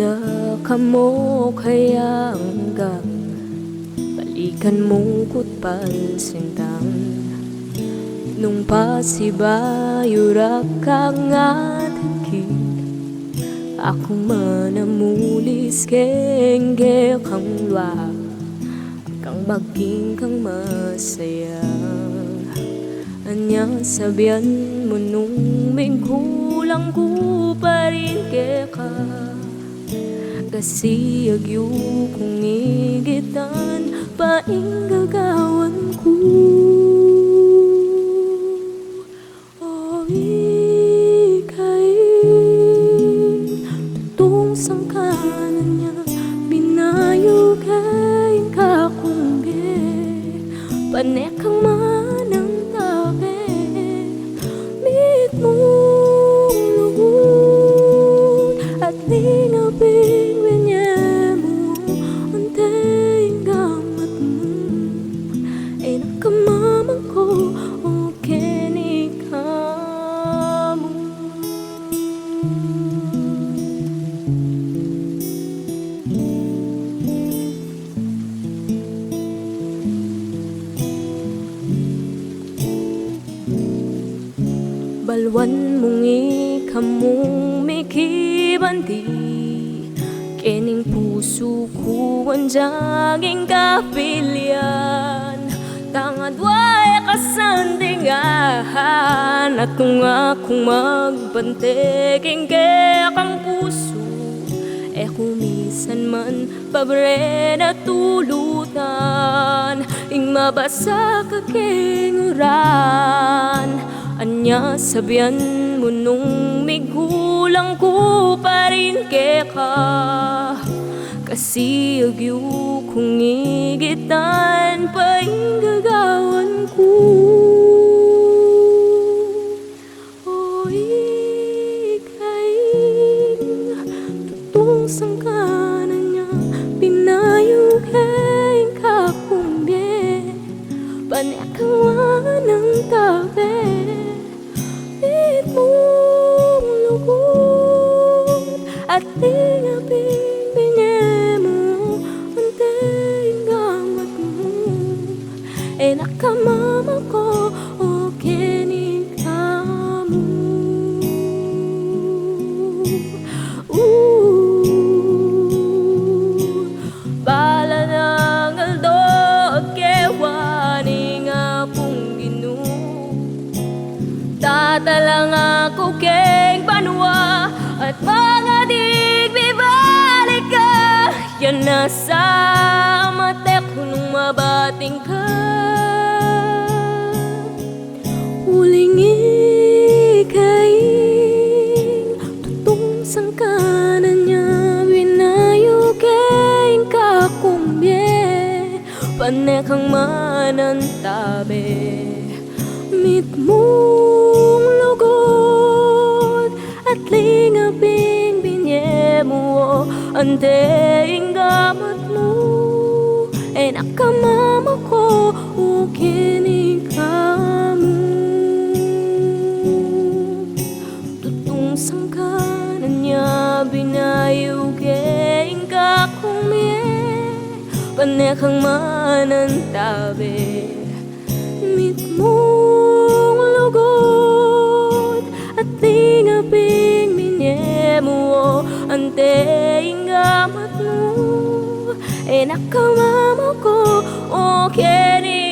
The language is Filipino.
Handa ka mo kaya hanggang balikan mo ko't pansintang nung pasibayurak ka nga't higit ako manamulis kengge kang lwa kang maging kang masaya anya sabihan mo nung may kulang ko pa rin ka kasi agyo kong igitan paing gagawan ko o ikay tutong sangkanan niya binayo kay kakungge panekang manang tabi mit mong lugod at lingapin balwan mong ikamong may kibanti kening puso ko anjaging kapilyan tangad way kasandingan at kung akong magpanteging kang puso kumisan man pabre na tulutan ing mabasa ka kenguran anya sabihan mo nung may gulang ko pa rin ka kasi agyo kong igitan paing gagawan ko o ikay tutong sangkanan niya pinayo kay kakumbye panekawan ng tabi mong lugod at lingapin binye mo anteng gamat mo nakamama ko o kening kamo bala ng aldo kewaning apong ginu tatalang ako keng banwa at mga digbibalik ka yan nasa matek nung mabating ka huling ikay tutong sangkanan niya binayo keng kakumbye panekang manantabi mit mong lugod at lingaping binye mo anteng gamat mo nakamama ko o kinig ka mo tutong sangkanan niya binayo keng kakumye panekang manantabi mit mong lugod at lingaping binye mo anteng gamat mo nakamama ko o keni